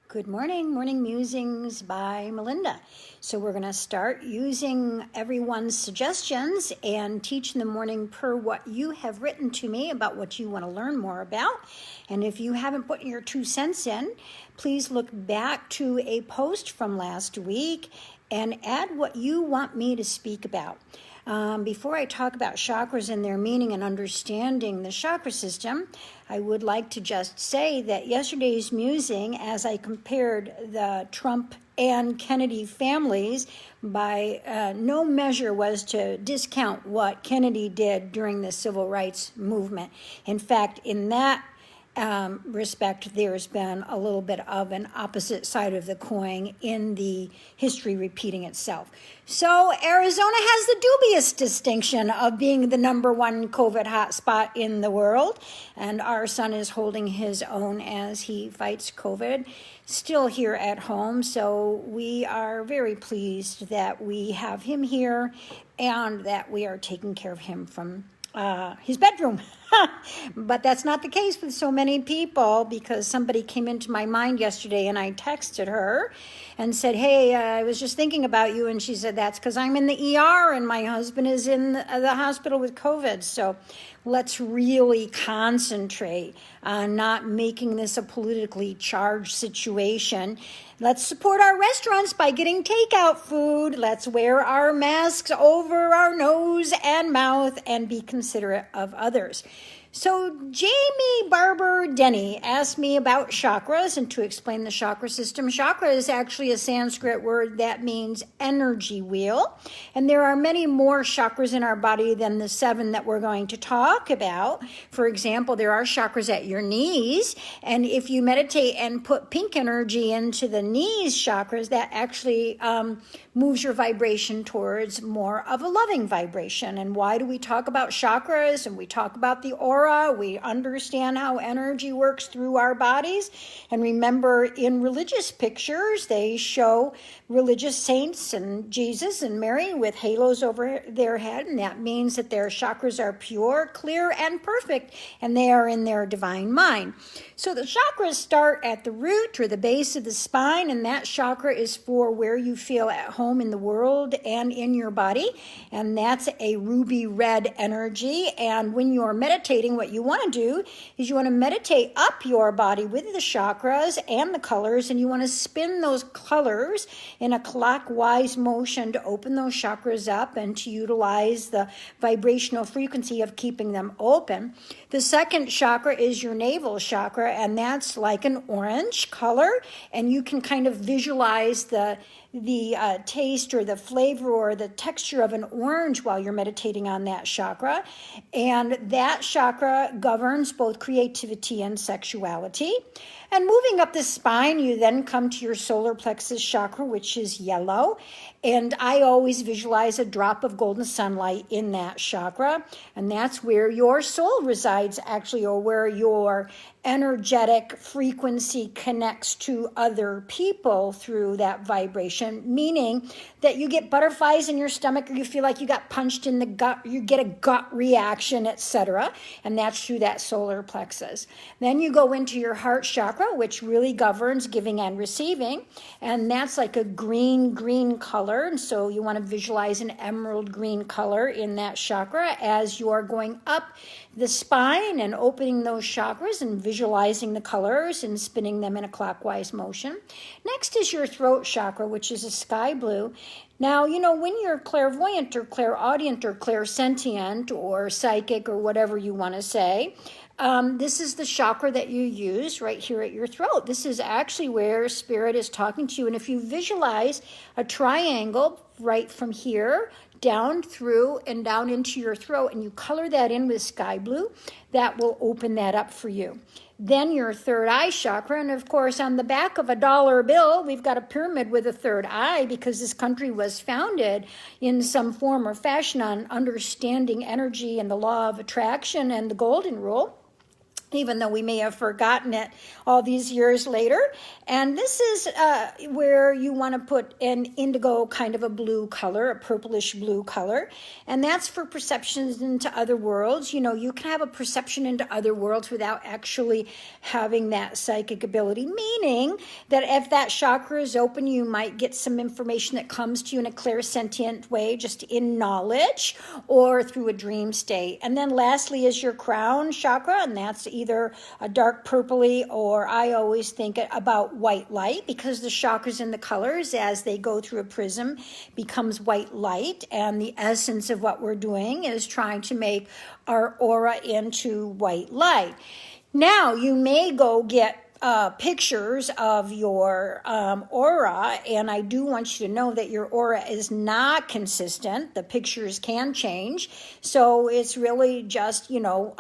Good morning, Morning Musings by Melinda. So we're going to start using everyone's suggestions and teach in the morning per what you have written to me about what you want to learn more about. And if you haven't put your 2 cents in, please look back to a post from last week and add what you want me to speak about. Before I talk about chakras and their meaning and understanding the chakra system, I would like to just say that yesterday's musing, as I compared the Trump and Kennedy families, by no measure was to discount what Kennedy did during the civil rights movement. In fact, in that respect, there's been a little bit of an opposite side of the coin in the history repeating itself. So Arizona has the dubious distinction of being the #1 COVID hotspot in the world, and our son is holding his own as he fights COVID, still here at home. So we are very pleased that we have him here and that we are taking care of him from his bedroom. But that's not the case with so many people, because somebody came into my mind yesterday and I texted her and said, hey, I was just thinking about you. And she said, that's because I'm in the ER and my husband is in the hospital with COVID. So let's really concentrate on not making this a politically charged situation. Let's support our restaurants by getting takeout food. Let's wear our masks over our nose and mouth and be considerate of others. So Jamie Barber Denny asked me about chakras, and to explain the chakra system, chakra is actually a Sanskrit word that means energy wheel. And there are many more chakras in our body than the 7 that we're going to talk about. For example, there are chakras at your knees. And if you meditate and put pink energy into the knees chakras, that actually moves your vibration towards more of a loving vibration. And why do we talk about chakras? And we talk about the aura. We understand how energy works through our bodies. And remember, in religious pictures, they show religious saints and Jesus and Mary with halos over their head. And that means that their chakras are pure, clear, and perfect, and they are in their divine mind. So the chakras start at the root or the base of the spine, and that chakra is for where you feel at home in the world and in your body. And that's a ruby red energy. And when you're meditating, what you want to do is you want to meditate up your body with the chakras and the colors, and you want to spin those colors in a clockwise motion to open those chakras up and to utilize the vibrational frequency of keeping them open. The second chakra is your navel chakra, and that's like an orange color, and you can kind of visualize the taste or the flavor or the texture of an orange while you're meditating on that chakra. And that chakra governs both creativity and sexuality. And moving up the spine, you then come to your solar plexus chakra, which is yellow. And I always visualize a drop of golden sunlight in that chakra. And that's where your soul resides, actually, or where your energetic frequency connects to other people through that vibration, meaning that you get butterflies in your stomach, or you feel like you got punched in the gut, you get a gut reaction, etc. And that's through that solar plexus. Then you go into your heart chakra, which really governs giving and receiving. And that's like a green color. And so you want to visualize an emerald green color in that chakra as you are going up the spine and opening those chakras and visualizing the colors and spinning them in a clockwise motion. Next is your throat chakra, which is a sky blue. Now, you know, when you're clairvoyant or clairaudient or clairsentient or psychic or whatever you want to say, this is the chakra that you use right here at your throat. This is actually where spirit is talking to you. And if you visualize a triangle right from here down through and down into your throat, and you color that in with sky blue, that will open that up for you. Then your third eye chakra, and of course on the back of a dollar bill, we've got a pyramid with a third eye, because this country was founded in some form or fashion on understanding energy and the law of attraction and the golden rule. even though we may have forgotten it all these years later. And this is where you want to put an indigo kind of a blue color, a purplish blue color. And that's for perceptions into other worlds. You know, you can have a perception into other worlds without actually having that psychic ability, meaning that if that chakra is open, you might get some information that comes to you in a clairsentient way, just in knowledge or through a dream state. And then lastly is your crown chakra, and that's either a dark purpley, or I always think about white light, because the chakras and the colors as they go through a prism becomes white light, and the essence of what we're doing is trying to make our aura into white light. Now you may go get pictures of your aura, and I do want you to know that your aura is not consistent. The pictures can change, so it's really just, you know,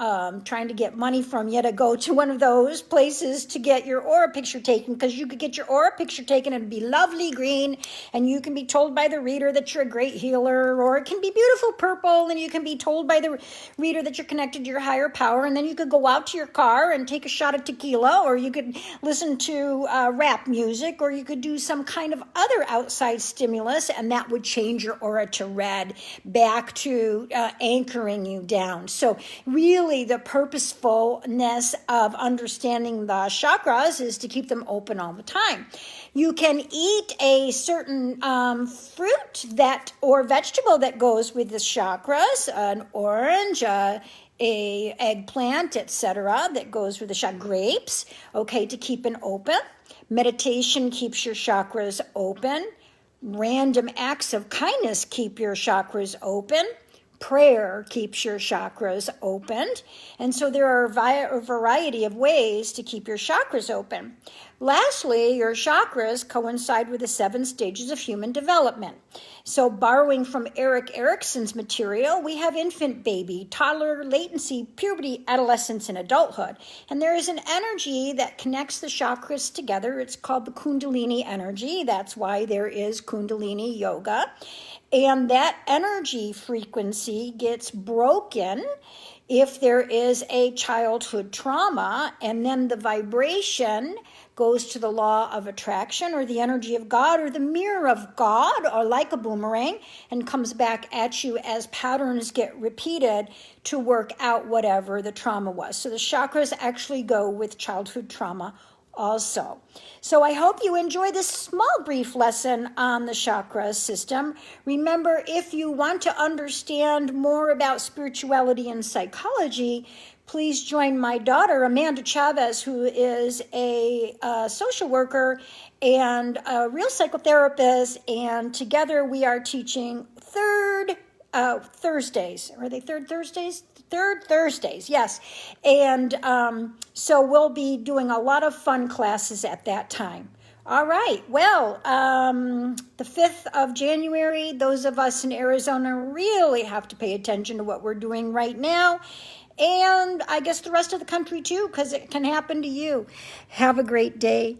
trying to get money from you to go to one of those places to get your aura picture taken, because you could get your aura picture taken and it'd be lovely green, and you can be told by the reader that you're a great healer, or it can be beautiful purple, and you can be told by the reader that you're connected to your higher power, and then you could go out to your car and take a shot of tequila, or you could listen to rap music, or you could do some kind of other outside stimulus, and that would change your aura to red, back to anchoring you down. So really the purposefulness of understanding the chakras is to keep them open all the time. You can eat a certain fruit that or vegetable that goes with the chakras, an orange, a eggplant, etc., that goes with the grapes, okay, to keep it open. Meditation keeps your chakras open. Random acts of kindness keep your chakras open. Prayer keeps your chakras opened. And so there are a variety of ways to keep your chakras open. Lastly, your chakras coincide with the 7 stages of human development. So borrowing from Erik Erikson's material, we have infant, baby, toddler, latency, puberty, adolescence, and adulthood. And there is an energy that connects the chakras together. It's called the Kundalini energy. That's why there is Kundalini yoga. And that energy frequency gets broken if there is a childhood trauma, and then the vibration goes to the law of attraction, or the energy of God, or the mirror of God, or like a boomerang, and comes back at you as patterns get repeated to work out whatever the trauma was. So the chakras actually go with childhood trauma also. So I hope you enjoy this small brief lesson on the chakra system. Remember, if you want to understand more about spirituality and psychology, please join my daughter, Amanda Chavez, who is a social worker and a real psychotherapist, and together we are teaching Thursdays. Are they third Thursdays? Third Thursdays, yes. And so we'll be doing a lot of fun classes at that time. All right, well, the 5th of January, those of us in Arizona really have to pay attention to what we're doing right now. And I guess the rest of the country too, because it can happen to you. Have a great day.